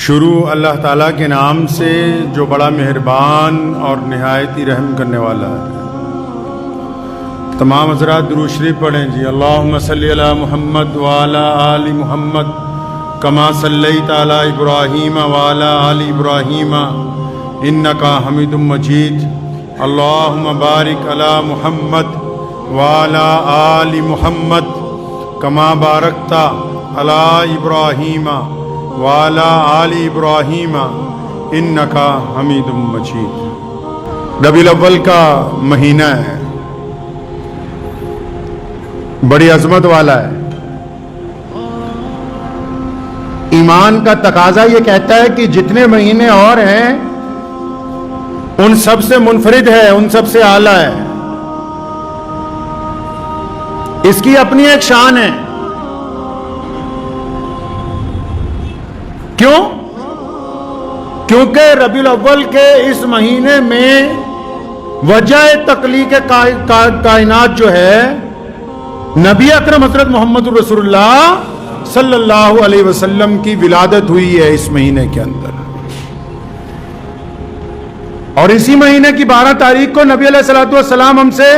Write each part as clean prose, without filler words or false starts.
شروع اللہ تعالیٰ کے نام سے جو بڑا مہربان اور نہایت ہی رحم کرنے والا ہے۔ تمام حضرات درود شریف پڑھیں جی۔ اللہم صلی علی محمد وعلی آل محمد کما صلیت علی ابراہیم وعلی آل ابراہیم انکا حمید مجید۔ اللہم بارک علی محمد وعلی آل محمد کما بارکت علی ابراہیم وعلی آل ابراہیم انکا حمید مجید۔ ربیع الاول کا مہینہ ہے، بڑی عظمت والا ہے۔ ایمان کا تقاضا یہ کہتا ہے کہ جتنے مہینے اور ہیں ان سب سے منفرد ہے، ان سب سے اعلیٰ ہے۔ اس کی اپنی ایک شان ہے۔ کیوں؟ کیونکہ ربیع الاول کے اس مہینے میں وجہ تخلیق کائنات جو ہے نبی اکرم حضرت محمد رسول اللہ صلی اللہ علیہ وسلم کی ولادت ہوئی ہے اس مہینے کے اندر۔ اور اسی مہینے کی 12 تاریخ کو نبی علیہ السلام ہم سے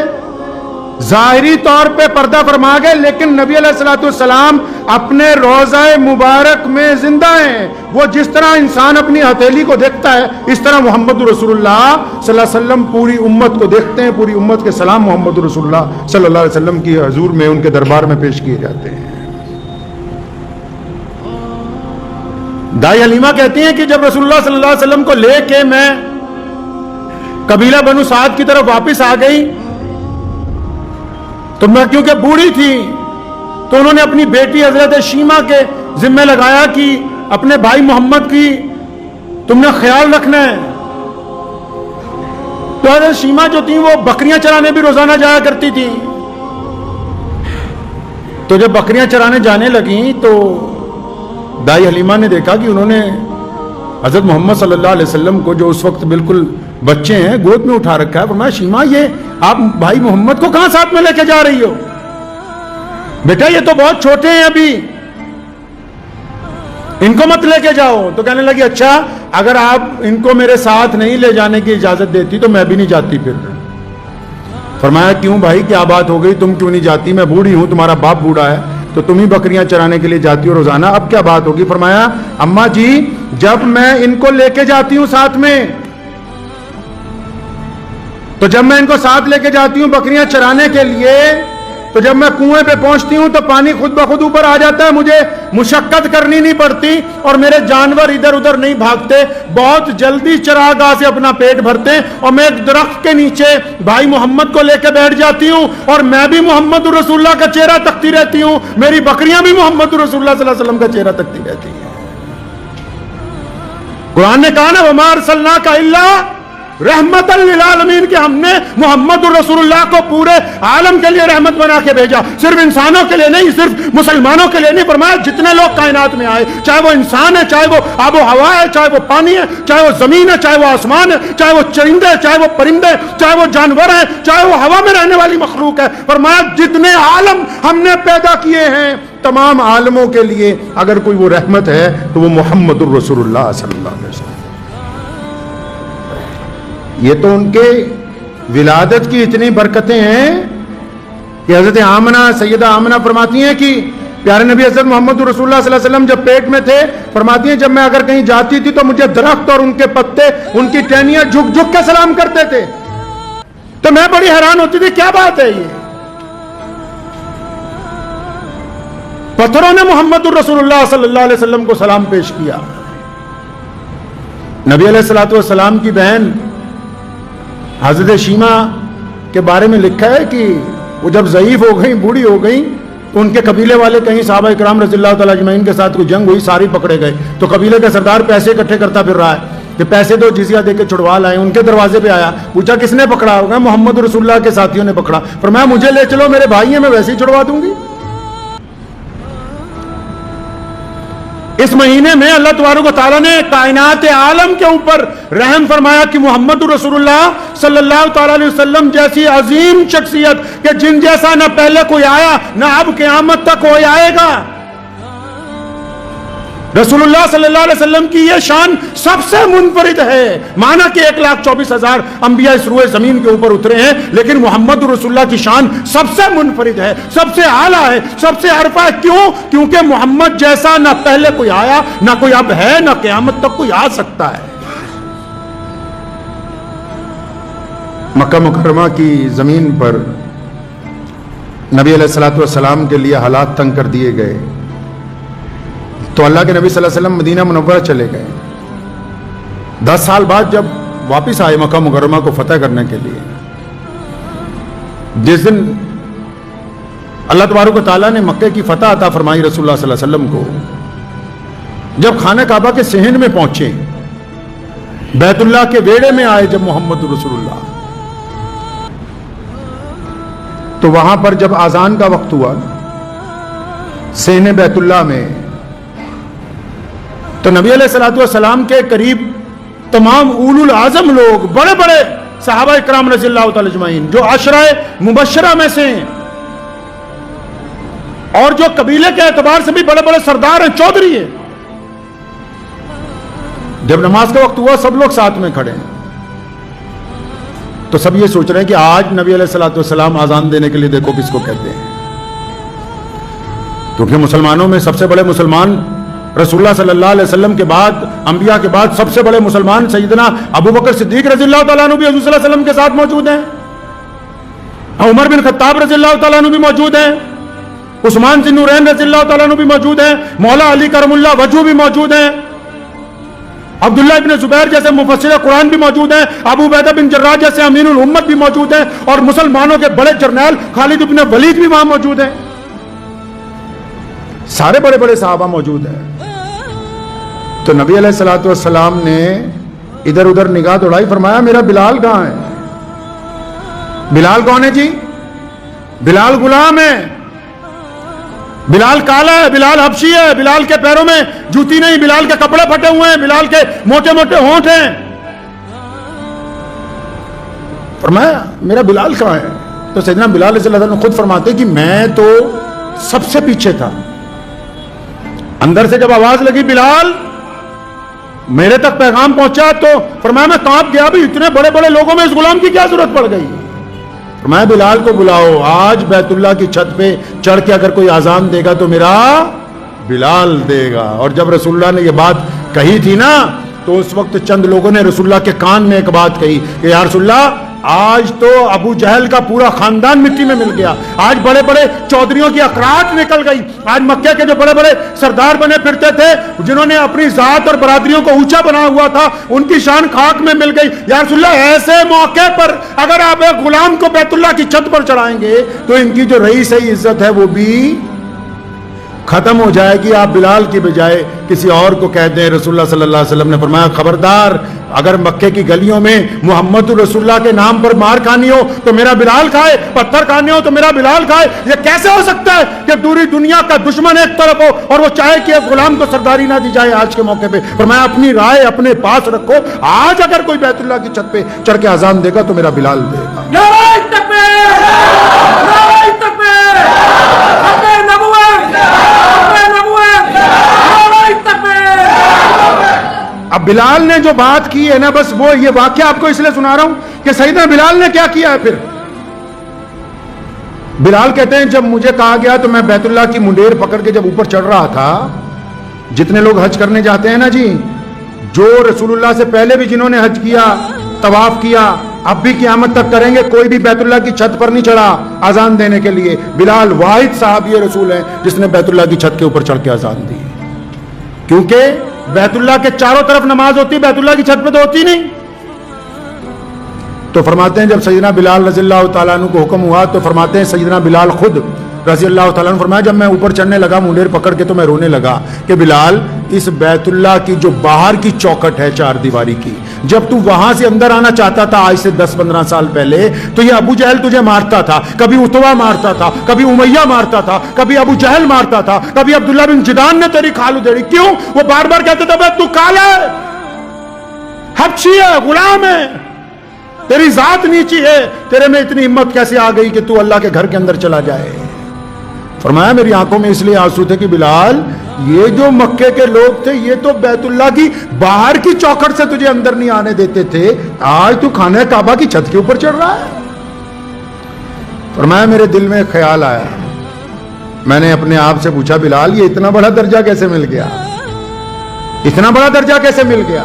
ظاہری طور پہ پردہ فرما گئے، لیکن نبی علیہ السلام اپنے روضہ مبارک میں زندہ ہیں۔ وہ جس طرح انسان اپنی ہتھیلی کو دیکھتا ہے، اس طرح محمد رسول اللہ صلی اللہ علیہ وسلم پوری امت کو دیکھتے ہیں۔ پوری امت کے سلام محمد رسول اللہ صلی اللہ علیہ وسلم کی حضور میں، ان کے دربار میں پیش کیے جاتے ہیں۔ دائی حلیمہ کہتی ہیں کہ جب رسول اللہ صلی اللہ علیہ وسلم کو لے کے میں قبیلہ بنو سعد کی طرف واپس آ گئی تو میں کیونکہ بوڑھی تھی تو انہوں نے اپنی بیٹی حضرت شیمہ کے ذمہ لگایا کہ اپنے بھائی محمد کی تم نے خیال رکھنا ہے۔ تو حضرت شیمہ جو تھی وہ بکریاں چرانے بھی روزانہ جایا کرتی تھی۔ تو جب بکریاں چرانے جانے لگیں تو دائی حلیمہ نے دیکھا کہ انہوں نے حضرت محمد صلی اللہ علیہ وسلم کو، جو اس وقت بالکل بچے ہیں، گود میں اٹھا رکھا ہے۔ فرمایا شیمہ یہ آپ بھائی محمد کو کہاں ساتھ میں لے کے جا رہی ہو؟ بیٹا یہ تو بہت چھوٹے ہیں ابھی، ان کو مت لے کے جاؤ۔ تو کہنے لگی اچھا اگر آپ ان کو میرے ساتھ نہیں لے جانے کی اجازت دیتی تو میں بھی نہیں جاتی پھر۔ فرمایا کیوں بھائی کیا بات ہو گئی، تم کیوں نہیں جاتی؟ میں بوڑھی ہوں، تمہارا باپ بوڑھا ہے، تو تم ہی بکریاں چرانے کے لیے جاتی ہو روزانہ، اب کیا بات ہوگی؟ فرمایا اماں جی جب میں ان کو لے کے جاتی ہوں ساتھ میں، تو جب میں ان کو ساتھ لے کے جاتی ہوں بکریاں چرانے کے لیے، تو جب میں کنویں پہ پہنچتی ہوں تو پانی خود بخود اوپر آ جاتا ہے، مجھے مشقت کرنی نہیں پڑتی اور میرے جانور ادھر ادھر نہیں بھاگتے، بہت جلدی چراگاہ سے اپنا پیٹ بھرتے ہیں، اور میں ایک درخت کے نیچے بھائی محمد کو لے کے بیٹھ جاتی ہوں اور میں بھی محمد رسول اللہ کا چہرہ تکتی رہتی ہوں، میری بکریاں بھی محمد رسول اللہ صلی اللہ علیہ وسلم کا چہرہ تکتی رہتی ہیں۔ قرآن نے کہا نا وَمَا أَرْسَلْنَاكَ إِلَّا رحمت للعالمین، کہ ہم نے محمد رسول اللہ کو پورے عالم کے لیے رحمت بنا کے بھیجا، صرف انسانوں کے لیے نہیں، صرف مسلمانوں کے لیے نہیں۔ فرمایا جتنے لوگ کائنات میں آئے، چاہے وہ انسان ہے، چاہے وہ آب و ہوا ہے، چاہے وہ پانی ہے، چاہے وہ زمین ہے، چاہے وہ آسمان ہے، چاہے وہ چرندے، چاہے وہ پرندے، چاہے وہ جانور ہیں، چاہے وہ ہوا میں رہنے والی مخلوق ہے، فرمایا جتنے عالم ہم نے پیدا کیے ہیں، تمام عالموں کے لیے اگر کوئی وہ رحمت ہے تو وہ محمد الرسول اللہ صلی اللہ علیہ وسلم۔ یہ تو ان کے ولادت کی اتنی برکتیں ہیں کہ حضرت آمنہ، سیدہ آمنہ فرماتی ہیں کہ پیارے نبی حضرت محمد رسول اللہ صلی اللہ علیہ وسلم جب پیٹ میں تھے، فرماتی ہیں جب میں اگر کہیں جاتی تھی تو مجھے درخت اور ان کے پتے، ان کی ٹہنیاں جھک جھک کے سلام کرتے تھے، تو میں بڑی حیران ہوتی تھی کیا بات ہے یہ؟ پتھروں نے محمد رسول اللہ صلی اللہ علیہ وسلم کو سلام پیش کیا۔ نبی علیہ السلام کی بہن حضرت شیمہ کے بارے میں لکھا ہے کہ وہ جب ضعیف ہو گئیں، بوڑھی ہو گئیں، تو ان کے قبیلے والے کہیں صحابہ اکرام رضی اللہ تعالیٰ اجمعین کے ساتھ کوئی جنگ ہوئی، سارے پکڑے گئے، تو قبیلے کا سردار پیسے اکٹھے کرتا پھر رہا ہے کہ پیسے دو جزیہ دے کے چھڑوا لائیں۔ ان کے دروازے پہ آیا، پوچھا کس نے پکڑا؟ ہوگا محمد رسول اللہ کے ساتھیوں نے پکڑا۔ فرمایا مجھے لے چلو، میرے بھائی ہیں، میں ویسے ہی چھڑوا دوں گی۔ اس مہینے میں اللہ تبارک و تعالیٰ نے کائنات عالم کے اوپر رحم فرمایا کہ محمد رسول اللہ صلی اللہ تعالیٰ علیہ وسلم جیسی عظیم شخصیت کہ جن جیسا نہ پہلے کوئی آیا نہ اب قیامت تک کوئی آئے گا، رسول اللہ صلی اللہ علیہ وسلم کی یہ شان سب سے منفرد ہے. مانا کہ 1,24,000 انبیاء اس روئے زمین کے اوپر اترے ہیں، لیکن محمد رسول اللہ کی شان سب سے منفرد ہے، سب سے اعلیٰ ہے، سب سے عرفہ ہے. کیوں؟ کیونکہ محمد جیسا نہ پہلے کوئی آیا، نہ کوئی اب ہے، نہ قیامت تک کوئی آ سکتا ہے. مکہ مکرمہ کی زمین پر نبی علیہ الصلوۃ والسلام کے لیے حالات تنگ کر دیے گئے تو اللہ کے نبی صلی اللہ علیہ وسلم مدینہ منورہ چلے گئے. 10 سال بعد جب واپس آئے مکہ مکرمہ کو فتح کرنے کے لیے، جس دن اللہ تبارک و تعالیٰ نے مکہ کی فتح عطا فرمائی رسول اللہ صلی اللہ علیہ وسلم کو، جب خانہ کعبہ کے صحن میں پہنچے، بیت اللہ کے ویڑے میں آئے، جب محمد رسول اللہ، تو وہاں پر جب اذان کا وقت ہوا صحن بیت اللہ میں، تو نبی علیہ الصلوۃ والسلام کے قریب تمام اولو العزم لوگ، بڑے بڑے صحابہ اکرام رضی اللہ تعالی اجمعین جو عشرہ مبشرہ میں سے ہیں اور جو قبیلے کے اعتبار سے بھی بڑے بڑے سردار ہیں، چودھری ہیں، جب نماز کا وقت ہوا سب لوگ ساتھ میں کھڑے ہیں. تو سب یہ سوچ رہے ہیں کہ آج نبی علیہ الصلوۃ والسلام اذان دینے کے لیے دیکھو کس کو کہتے ہیں. کیونکہ مسلمانوں میں سب سے بڑے مسلمان رسول اللہ صلی اللہ علیہ وسلم کے بعد، انبیاء کے بعد سب سے بڑے مسلمان سیدنا ابو بکر صدیق رضی اللہ تعالیٰ عنہ بھی حضور صلی اللہ علیہ وسلم کے ساتھ موجود ہیں، عمر بن خطاب رضی اللہ تعالیٰ عنہ بھی موجود ہیں، عثمان ذی النورین رضی اللہ تعالیٰ عنہ بھی موجود ہیں، مولا علی کرم اللہ وجہ بھی موجود ہیں، عبداللہ ابن زبیر جیسے مفسر قرآن بھی موجود ہیں، ابو عبیدہ بن جراح جیسے امین الامت بھی موجود ہیں، اور مسلمانوں کے بڑے جرنیل خالد ابن ولید بھی وہاں موجود ہیں. سارے بڑے بڑے صحابہ موجود ہیں. تو نبی علیہ الصلوۃ والسلام نے ادھر ادھر نگاہ دوڑائی، فرمایا میرا بلال کہاں ہے؟ بلال کون ہے جی؟ بلال غلام ہے، بلال کالا ہے، بلال حبشی ہے، بلال کے پیروں میں جوتی نہیں، بلال کے کپڑے پھٹے ہوئے ہیں، بلال کے موٹے موٹے ہونٹ ہیں. فرمایا میرا بلال کہاں ہے؟ تو سیدنا بلال رضی اللہ عنہ خود فرماتے کہ میں تو سب سے پیچھے تھا. اندر سے جب آواز لگی بلال، میرے تک پیغام پہنچا، تو فرمایا میں کانپ گیا، بھی اتنے بڑے بڑے لوگوں میں اس غلام کی کیا ضرورت پڑ گئی. فرمایا بلال کو بلاؤ، آج بیت اللہ کی چھت پہ چڑھ کے اگر کوئی اذان دے گا تو میرا بلال دے گا. اور جب رسول اللہ نے یہ بات کہی تھی نا، تو اس وقت چند لوگوں نے رسول اللہ کے کان میں ایک بات کہی کہ یا رسول اللہ، آج تو ابو جہل کا پورا خاندان مٹی میں مل گیا، آج بڑے بڑے چودھریوں کی اقراط نکل گئی، آج مکہ کے جو بڑے بڑے سردار بنے پھرتے تھے، جنہوں نے اپنی ذات اور برادریوں کو اونچا بنا ہوا تھا، ان کی شان خاک میں مل گئی. یا رسول اللہ، ایسے موقع پر اگر آپ ایک غلام کو بیت اللہ کی چھت پر چڑھائیں گے تو ان کی جو رئیس عزت ہے وہ بھی ختم ہو جائے گی. آپ بلال کی بجائے کسی اور کو کہہ دیں. رسول اللہ صلی اللہ علیہ وسلم نے فرمایا خبردار، اگر مکے کی گلیوں میں محمد رسول اللہ کے نام پر مار کھانی ہو تو میرا بلال کھائے، پتھر کھانے ہو تو میرا بلال کھائے. یہ کیسے ہو سکتا ہے کہ پوری دنیا کا دشمن ایک طرف ہو اور وہ چاہے کہ ایک غلام کو سرداری نہ دی جائے آج کے موقع پہ. فرمایا اپنی رائے اپنے پاس رکھو، آج اگر کوئی بیت اللہ کی چھت پہ چڑھ کے اذان دے گا تو میرا بلال دے گا. نعرہ تکبیر، نعرہ تکبیر، حق نبوت، حق نبوت، نعرہ تکبیر. اب بلال نے جو بات کی ہے نا، بس وہ یہ واقعہ آپ کو اس لیے سنا رہا ہوں کہ سیدنا بلال نے کیا کیا ہے. پھر بلال کہتے ہیں جب مجھے کہا گیا تو میں بیت اللہ کی منڈیر پکڑ کے جب اوپر چڑھ رہا تھا، جتنے لوگ حج کرنے جاتے ہیں نا جی، جو رسول اللہ سے پہلے بھی جنہوں نے حج کیا، طواف کیا، اب بھی قیامت تک کریں گے، کوئی بھی بیت اللہ کی چھت پر نہیں چڑھا اذان دینے کے لیے. بلال واحد صحابی رسول ہے جس نے بیت اللہ کی چھت کے اوپر چڑھ کے اذان دی، کیونکہ بیت اللہ کے چاروں طرف نماز ہوتی، بیت اللہ کی چھت پہ تو ہوتی نہیں. تو فرماتے ہیں جب سیدنا بلال رضی اللہ تعالیٰ عنہ کو حکم ہوا تو فرماتے ہیں سیدنا بلال خود رضی اللہ تعالیٰ عنہ فرمایا جب میں اوپر چڑھنے لگا منڈیر پکڑ کے تو میں رونے لگا کہ بلال، اس بیت اللہ کی جو باہر کی چوکٹ ہے چار دیواری کی، جب تو وہاں سے اندر آنا چاہتا تھا آج سے 10-15 سال پہلے، تو یہ ابو جہل تجھے مارتا تھا، کبھی اتوا مارتا تھا، کبھی امیہ مارتا تھا، کبھی ابو جہل مارتا تھا، کبھی عبداللہ بن جدان نے تیری کھال ادھیڑی. کیوں؟ وہ بار بار کہتے تھے بھائی تو کالا ہے، حبشی ہے، غلام ہے، تیری ذات نیچی ہے، تیرے میں اتنی ہمت کیسے آ گئی کہ تو اللہ کے گھر کے اندر چلا جائے. فرمایا میری آنکھوں میں اس لیے آنسو تھے کہ بلال یہ جو مکے کے لوگ تھے یہ تو بیت اللہ کی باہر کی چوکھٹ سے تجھے اندر نہیں آنے دیتے تھے، آج تو خانہ کعبہ کی چھت کے اوپر چڑھ رہا ہے۔ فرمایا میرے دل میں خیال آیا، میں نے اپنے آپ سے پوچھا بلال یہ اتنا بڑا درجہ کیسے مل گیا، اتنا بڑا درجہ کیسے مل گیا؟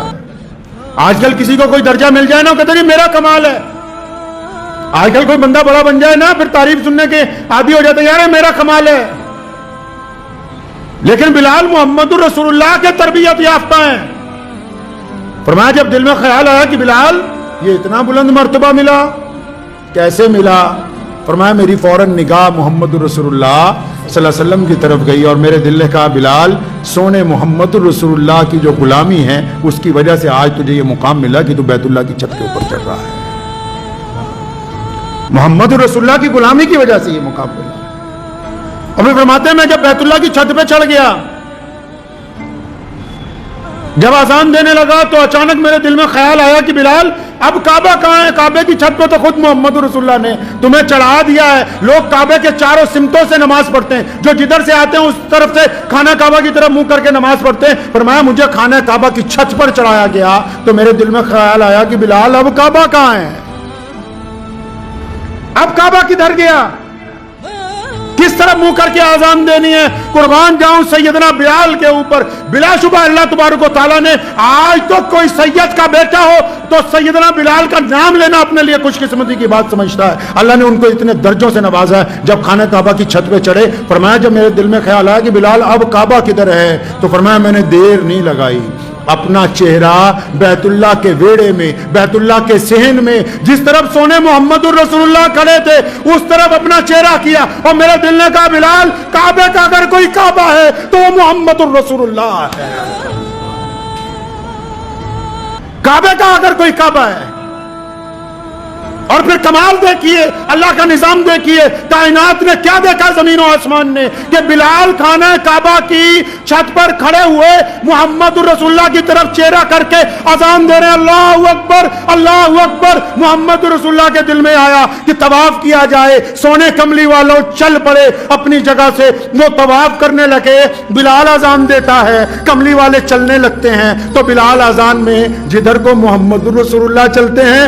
آج کل کسی کو کوئی درجہ مل جائے نا کہتے نہیں میرا کمال ہے، آج کل کوئی بندہ بڑا بن جائے نا پھر تعریف سننے کے عادی ہو جاتے یار میرا کمال ہے، لیکن بلال محمد الرسول اللہ کے تربیت یافتہ ہیں۔ فرمایا جب دل میں خیال آیا کہ بلال یہ اتنا بلند مرتبہ ملا، کیسے ملا؟ فرمایا میری فوراً نگاہ محمد الرسول اللہ صلی اللہ علیہ وسلم کی طرف گئی اور میرے دل نے کہا بلال سونے محمد الرسول اللہ کی جو غلامی ہے اس کی وجہ سے آج تجھے یہ مقام ملا کہ تو بیت اللہ کی چھت کے اوپر چڑھ رہا ہے، محمد الرسول اللہ کی غلامی کی وجہ سے یہ مقام ملا۔ اور پھر فرماتے ہیں میں جب بیت اللہ کی چھت پہ چڑھ گیا، جب اذان دینے لگا تو اچانک میرے دل میں خیال آیا کہ بلال اب کعبہ کہاں ہے؟ کعبے کی چھت پہ تو خود محمد رسول اللہ نے تمہیں چڑھا دیا ہے، لوگ کعبے کے چاروں سمتوں سے نماز پڑھتے ہیں، جو جدھر سے آتے ہیں اس طرف سے خانہ کعبہ کی طرف منہ کر کے نماز پڑھتے ہیں۔ فرمایا مجھے خانہ کعبہ کی چھت پر چڑھایا گیا تو میرے دل میں خیال آیا کہ بلال اب کعبہ کہاں ہے، اب کعبہ کدھر گیا، کس طرح منہ کر کے آزان دینی ہے؟ قربان جاؤں سیدنا بلال کے اوپر، بلا شبہ اللہ تبارک و تعالیٰ نے آج تو کوئی سید کا بیٹا ہو تو سیدنا بلال کا نام لینا اپنے لیے خوش قسمتی کی بات سمجھتا ہے۔ اللہ نے ان کو اتنے درجوں سے نوازا ہے۔ جب خانہ کعبہ کی چھت پہ چڑھے فرمایا جب میرے دل میں خیال آیا کہ بلال اب کعبہ کدھر ہے تو فرمایا میں نے دیر نہیں لگائی، اپنا چہرہ بیت اللہ کے ویڑے میں، بیت اللہ کے صحن میں جس طرف سونے محمد الرسول اللہ کھڑے تھے اس طرف اپنا چہرہ کیا اور میرے دل نے کہا بلال کعبے کا اگر کوئی کعبہ ہے تو وہ محمد الرسول اللہ ہے، کعبے کا اگر کوئی کعبہ ہے۔ اور پھر کمال دیکھیے، اللہ کا نظام دیکھیے، کائنات نے کیا دیکھا زمین و آسمان نے کہ بلال خانہ کعبہ کی چھت پر کھڑے ہوئے محمد رسول اللہ کی طرف چہرہ کر کے اذان دے رہے ہیں اللہ اکبر اللہ اکبر۔ محمد رسول اللہ کے دل میں آیا کہ طواف کیا جائے، سونے کملی والوں چل پڑے اپنی جگہ سے، وہ طواف کرنے لگے، بلال اذان دیتا ہے، کملی والے چلنے لگتے ہیں تو بلال اذان میں جدھر کو محمد رسول اللہ چلتے ہیں